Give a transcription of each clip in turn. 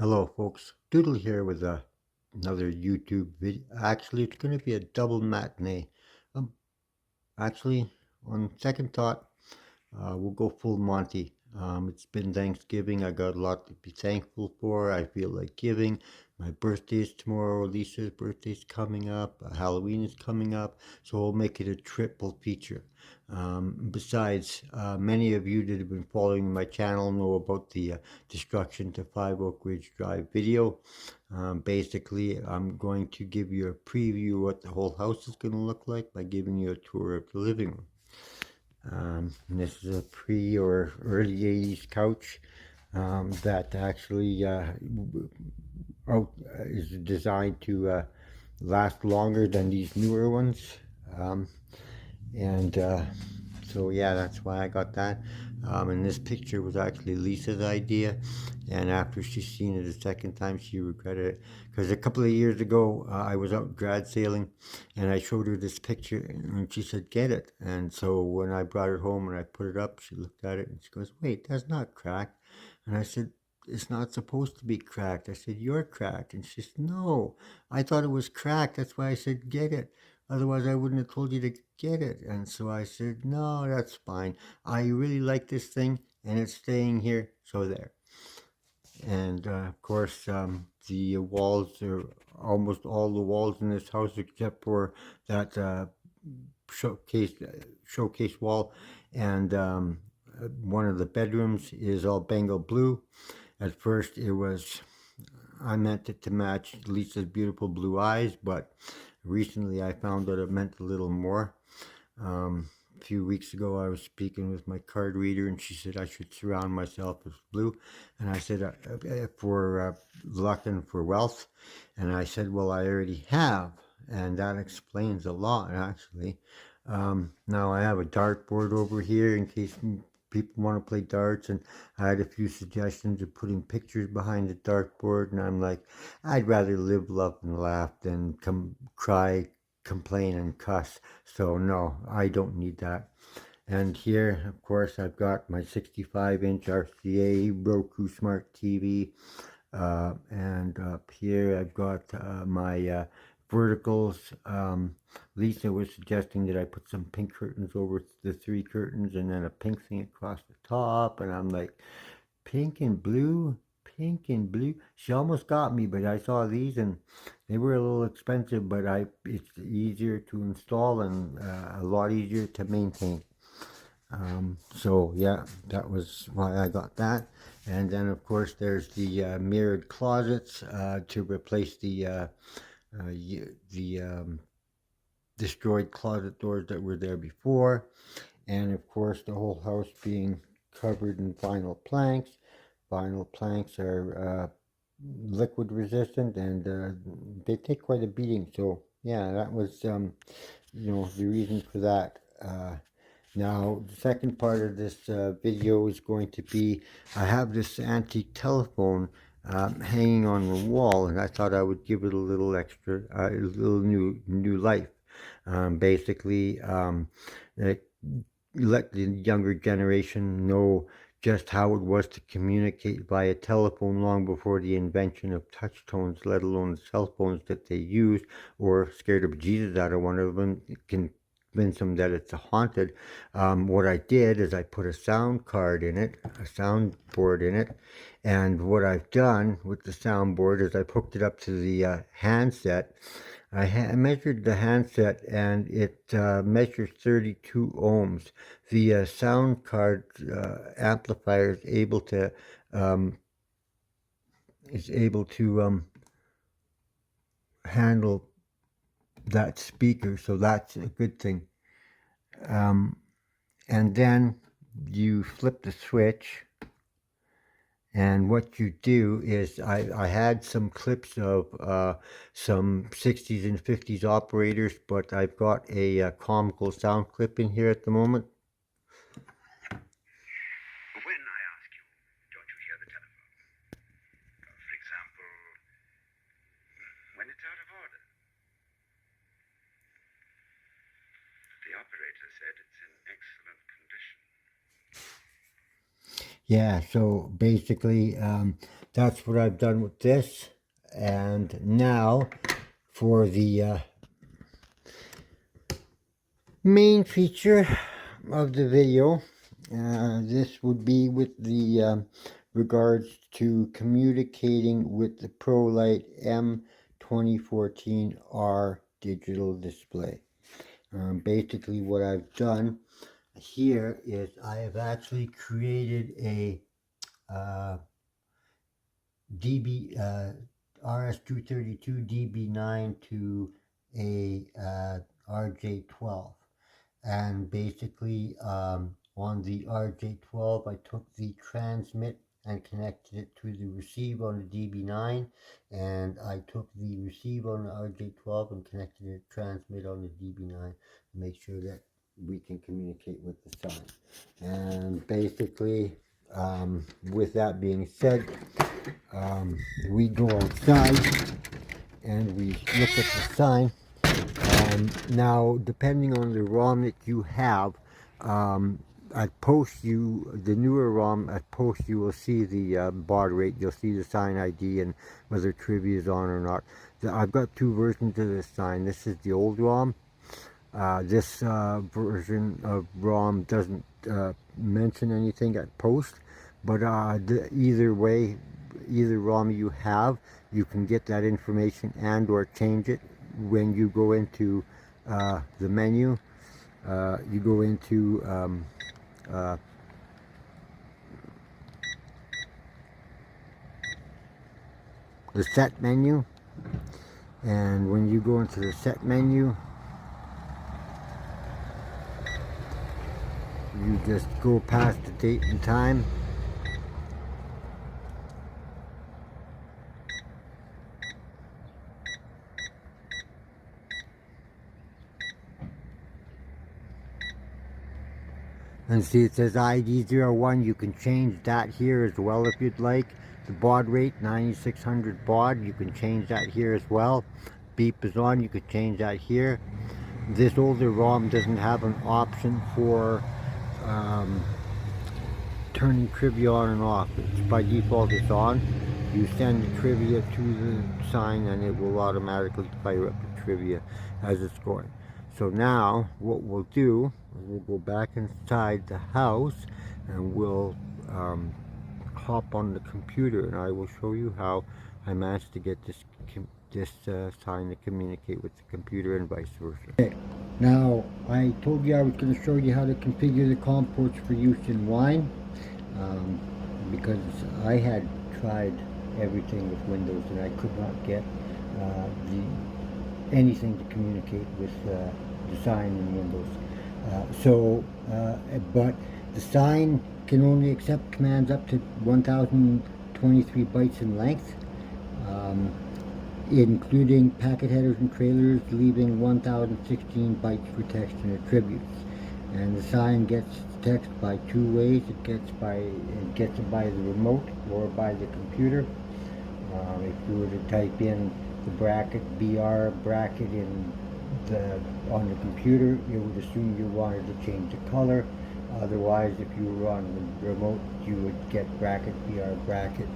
Hello folks, Doodle here with another YouTube video. Actually, it's going to be a double matinee. Um, actually, on second thought, we'll go full Monty. It's been Thanksgiving. I got a lot to be thankful for. I feel like giving. My birthday's tomorrow. Lisa's birthday's coming up. Halloween is coming up. So we'll make it a triple feature. Besides, many of you that have been following my channel know about the destruction to 5 Oak Ridge Drive video. Basically, I'm going to give you a preview of what the whole house is going to look like by giving you a tour of the living room. This is a pre or early 80s couch that actually is designed to last longer than these newer ones. And so yeah, that's why I got that. And this picture was actually Lisa's idea, and after she's seen it a second time, she regretted it. Because a couple of years ago, I was out grad sailing, and I showed her this picture, and she said, "Get it." And so when I brought it home and I put it up, she looked at it and she goes, "Wait, that's not cracked." And I said, "It's not supposed to be cracked." I said, "You're cracked." And she said, "No, I thought it was cracked. That's why I said get it. Otherwise, I wouldn't have told you to get it." And so I said, "No, that's fine. I really like this thing, and it's staying here, so there." And of course, the walls are almost all the walls in this house, except for that showcase wall, and one of the bedrooms is all Bengal blue. At first, I meant it to match Lisa's beautiful blue eyes, but recently I found that it meant a little more. A few weeks ago, I was speaking with my card reader, and she said I should surround myself with blue. And I said, for luck and for wealth. And I said, well, I already have. And that explains a lot, actually. Now I have a dartboard over here in case people want to play darts, and I had a few suggestions of putting pictures behind the dartboard, and I'm like, I'd rather live, love, and laugh than cry, complain, and cuss. So no, I don't need that. And here, of course, I've got my 65-inch RCA Roku Smart TV, and up here I've got my verticals. Lisa was suggesting that I put some pink curtains over the 3 curtains and then a pink thing across the top, and I'm like, pink and blue? Pink and blue? She almost got me, but I saw these and they were a little expensive, but it's easier to install and a lot easier to maintain. So yeah, that was why I got that. And then of course there's the mirrored closets to replace the destroyed closet doors that were there before. And of course the whole house being covered in vinyl planks. Vinyl planks are liquid resistant, and they take quite a beating. So yeah, that was the reason for that. Now, the second part of this video is going to be, I have this antique telephone hanging on the wall, and I thought I would give it a little extra, a little new life. Basically, let the younger generation know just how it was to communicate via telephone long before the invention of touch tones, let alone the cell phones that they use, or scared of Jesus out of one of them, convince them that it's haunted. What I did is I put a sound card in it, a soundboard in it, and what I've done with the soundboard is I've hooked it up to the handset. I measured the handset, and it measures 32 ohms. The sound card amplifier is able to handle that speaker, so that's a good thing. And then you flip the switch, and what you do is I had some clips of some 60s and 50s operators, but I've got a comical sound clip in here at the moment. When I ask you, don't you hear the telephone? For example, when it's out of order. The operator said it's in excellent condition. Yeah, so basically that's what I've done with this. And now for the main feature of the video. This would be with the regards to communicating with the Prolite M2014R Digital Display. Basically what I've done here is I have actually created a RS-232 DB9 to a RJ12. And basically on the RJ12 I took the transmit and connected it to the receive on the DB9, and I took the receive on the RJ12 and connected it to transmit on the DB9 to make sure that we can communicate with the sign. And basically with that being said, we go outside and we look at the sign. Now, depending on the ROM that you have, at post the newer ROM, at post you will see the baud rate, you'll see the sign ID and whether trivia is on or not. I've got two versions of this sign. This is the old ROM. This version of ROM doesn't mention anything at post, but either way, either ROM you have, you can get that information and or change it when you go into the menu. You go into the set menu, and when you go into the set menu, you just go past the date and time. And see it says ID01, you can change that here as well if you'd like. The baud rate, 9600 baud, you can change that here as well. Beep is on, you could change that here. This older ROM doesn't have an option for turning trivia on and off. It's by default it's on. You send the trivia to the sign and it will automatically fire up the trivia as it's going. So now what we'll do is we'll go back inside the house and we'll hop on the computer, and I will show you how I managed to get this sign to communicate with the computer and vice versa. Okay. Now I told you I was going to show you how to configure the COM ports for use in wine, because I had tried everything with Windows and I could not get anything to communicate with the sign in Windows. But the sign can only accept commands up to 1023 bytes in length, including packet headers and trailers, leaving 1016 bytes for text and attributes. And the sign gets text by two ways. It gets it by the remote or by the computer. If you were to type in the bracket BR bracket on the computer, it would assume you wanted to change the color. Otherwise, if you were on the remote, you would get bracket BR bracket.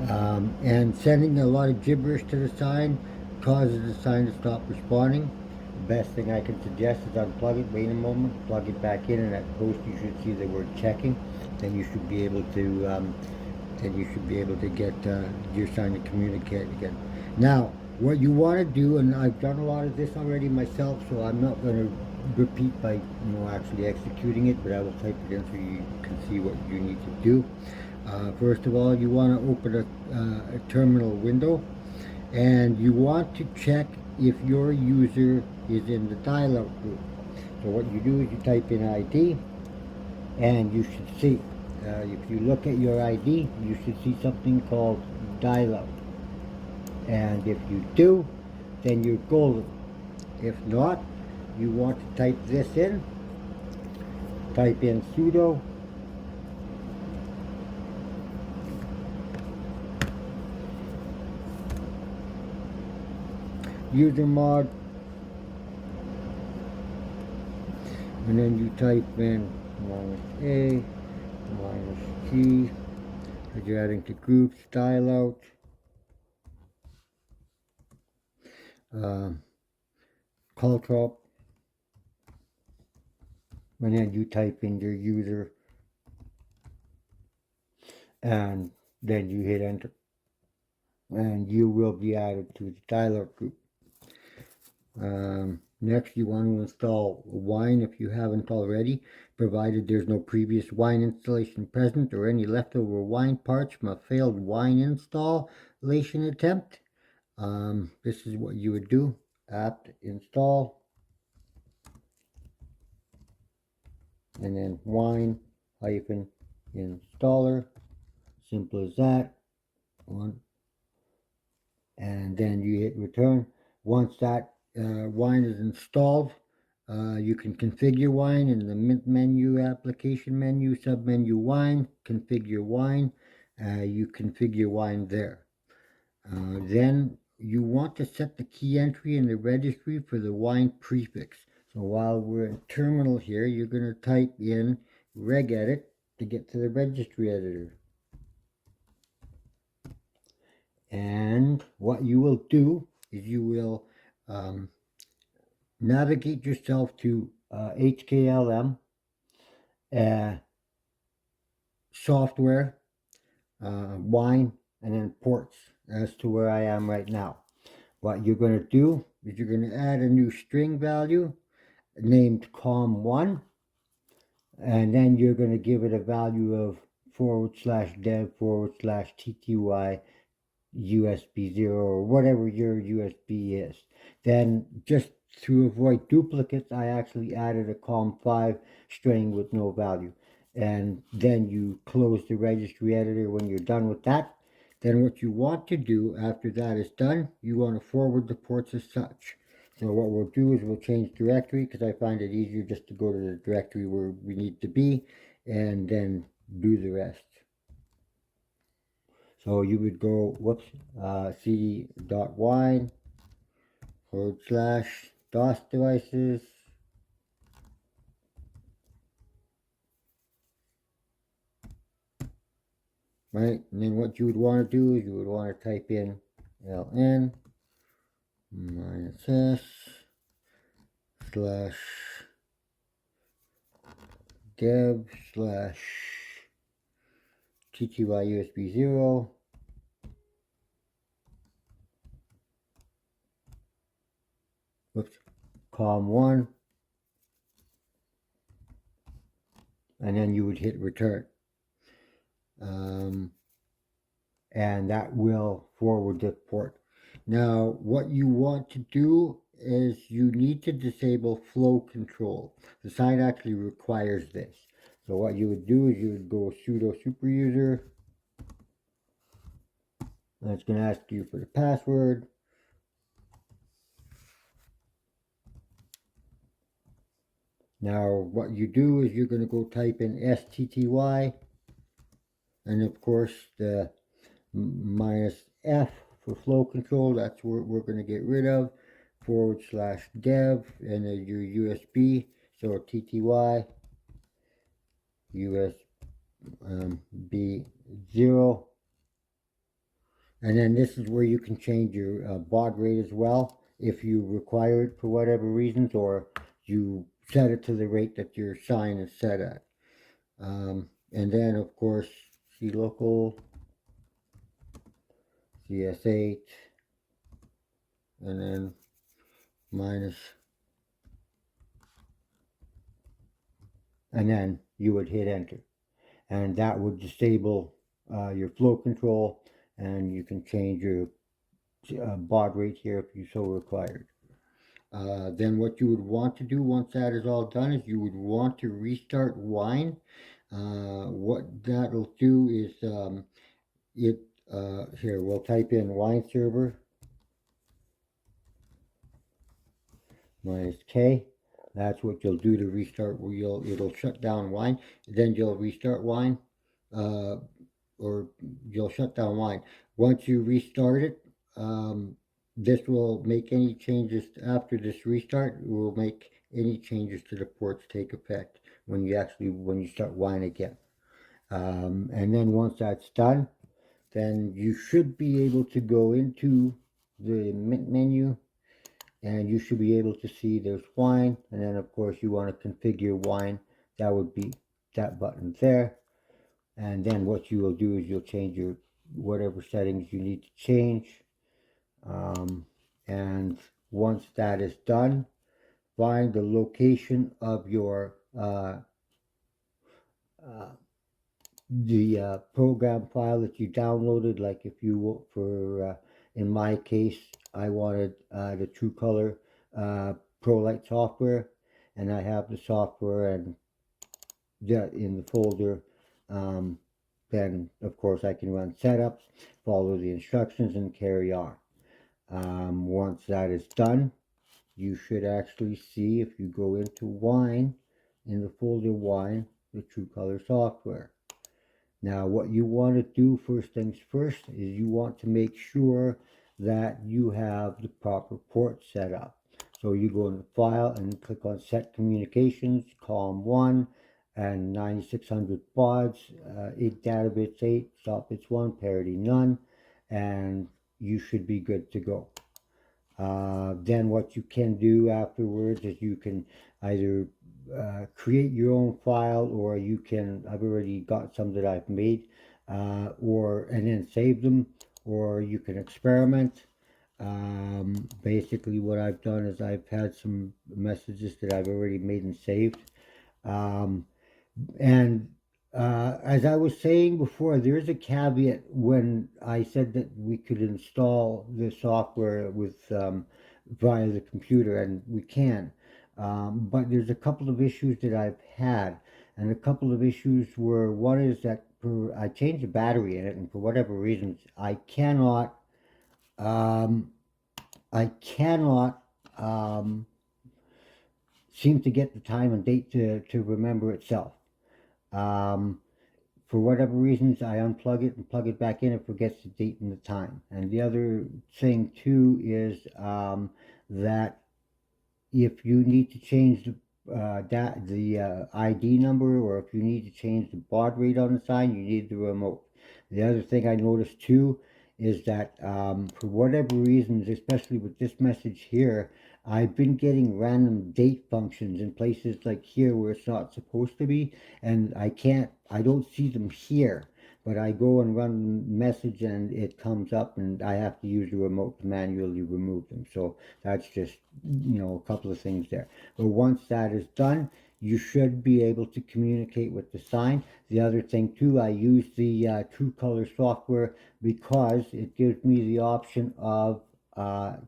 And sending a lot of gibberish to the sign causes the sign to stop responding. The best thing I can suggest is unplug it, wait a moment, plug it back in, and at post you should see the word checking. Then you should be able to get your sign to communicate again. Now, what you want to do, and I've done a lot of this already myself, so I'm not going to repeat by actually executing it, but I will type it in so you can see what you need to do. First of all, you want to open a terminal window, and you want to check if your user is in the dial-out group. So what you do is you type in ID, and you should see, if you look at your ID, you should see something called dial-out. And if you do, then you're golden. If not, you want to type this in. Type in sudo usermod, and then you type in -A -G As you're adding to group, style out, call top, and then you type in your user, and then you hit enter, and you will be added to the style out group. Next, you want to install wine if you haven't already, provided there's no previous wine installation present or any leftover wine parts from a failed wine installation attempt. This is what you would do: apt install, and then wine hyphen installer. Simple as that. One, and then you hit return. Once that wine is installed, you can configure wine in the menu, application menu, submenu wine, configure wine. You configure wine there. Then you want to set the key entry in the registry for the wine prefix. So while we're in terminal here, you're going to type in regedit to get to the registry editor. And what you will do is you will navigate yourself to HKLM, software, wine, and then ports as to where I am right now. What you're going to do is you're going to add a new string value named com1, and then you're going to give it a value of /dev/tty USB 0 or whatever your USB is. Then, just to avoid duplicates, I actually added a com5 string with no value. And then you close the registry editor when you're done with that. Then what you want to do after that is done, you want to forward the ports as such. So what we'll do is we'll change directory, because I find it easier just to go to the directory where we need to be and then do the rest. So you would go, cd.wine / DOS devices, right? And then what you would want to do is you would want to type in ln -s /dev /tty USB 0. com1, and then you would hit return. And that will forward the port. Now, what you want to do is you need to disable flow control. The site actually requires this. So what you would do is you would go sudo superuser. And it's going to ask you for the password. Now, what you do is you're going to go type in STTY. And of course, the -F for flow control, that's what we're going to get rid of, /dev, and your USB, so TTY, USB 0. And then this is where you can change your baud rate as well, if you require it for whatever reasons, or you set it to the rate that your sign is set at. And then, of course, clocal CS8, and then minus, and then you would hit enter, and that would disable your flow control, and you can change your baud rate here if you so required. Then what you would want to do once that is all done is you would want to restart wine. What that'll do is here we'll type in wine server -K. That's what you'll do to restart. It'll shut down wine. Then you'll restart wine, or you'll shut down wine. Once you restart it, this will make any changes after this restart. It will make any changes to the ports take effect when you start wine again. And then once that's done, then you should be able to go into the menu, and you should be able to see there's wine, and then of course you want to configure wine. That would be that button there. And then what you will do is you'll change your whatever settings you need to change. And once that is done, find the location of your the program file that you downloaded. Like if you for in my case, I wanted the True Color Prolite software, and I have the software and that in the folder. Then of course I can run setups, follow the instructions, and carry on. Once that is done, you should actually see, if you go into wine, in the folder wine, the True Color software. Now what you want to do first things first is you want to make sure that you have the proper port set up. So you go into File and click on Set Communications, column 1, and 9600 bauds, 8 data bits 8, stop bits 1, parity none, and you should be good to go. Then what you can do afterwards is you can either create your own file, or you can, I've already got some that I've made, and then save them, or you can experiment. Basically what I've done is I've had some messages that I've already made and saved. And as I was saying before, there's a caveat when I said that we could install the software with via the computer, and we can. But there's a couple of issues that I've had, and a couple of issues were, one is that I changed the battery in it, and for whatever reasons, I cannot um, seem to get the time and date to remember itself. Um, for whatever reasons, I unplug it and plug it back in, it forgets the date and the time. And the other thing too is that if you need to change the ID number, or if you need to change the baud rate on the sign, you need the remote. The other thing I noticed too is that for whatever reasons, especially with this message here, I've been getting random date functions in places like here where it's not supposed to be, and I don't see them here, but I go and run the message and it comes up, and I have to use the remote to manually remove them. So that's just, a couple of things there. But once that is done, you should be able to communicate with the sign. The other thing too, I use the True Color software because it gives me the option of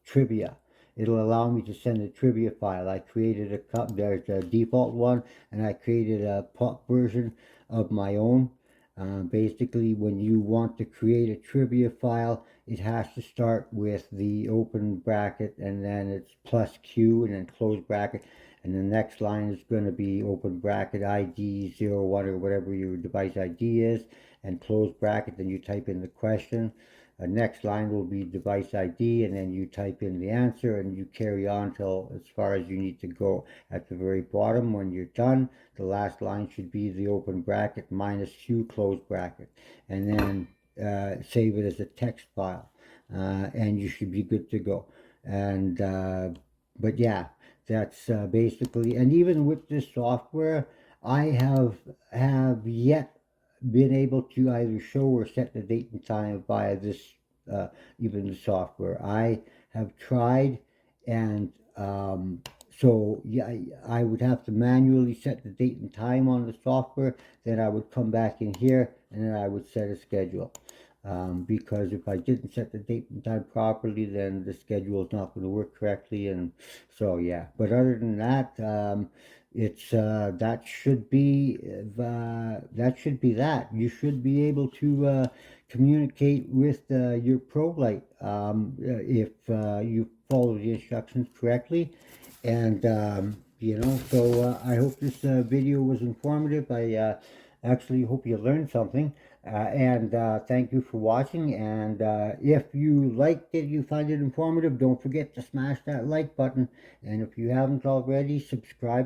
trivia. It'll allow me to send a trivia file. I created there's a default one, and I created a pop version of my own. Basically, when you want to create a trivia file, it has to start with the open bracket, and then it's plus Q, and then close bracket, and the next line is going to be open bracket ID 01 or whatever your device ID is, and close bracket, then you type in the question. The next line will be device ID, and then you type in the answer, and you carry on till as far as you need to go. At the very bottom, when you're done, the last line should be the open bracket minus Q close bracket, and then save it as a text file, and you should be good to go. And but yeah, that's basically. And even with this software, I have yet been able to either show or set the date and time via this even the software. I have tried, and so yeah, I would have to manually set the date and time on the software. Then I would come back in here, and then I would set a schedule. Because if I didn't set the date and time properly, then the schedule is not going to work correctly, and so yeah. But other than that, it's that should be that. You should be able to communicate with your ProLite if you follow the instructions correctly. And so I hope this video was informative. I actually hope you learned something. And thank you for watching. And if you liked it, you find it informative, don't forget to smash that like button. And if you haven't already, subscribe.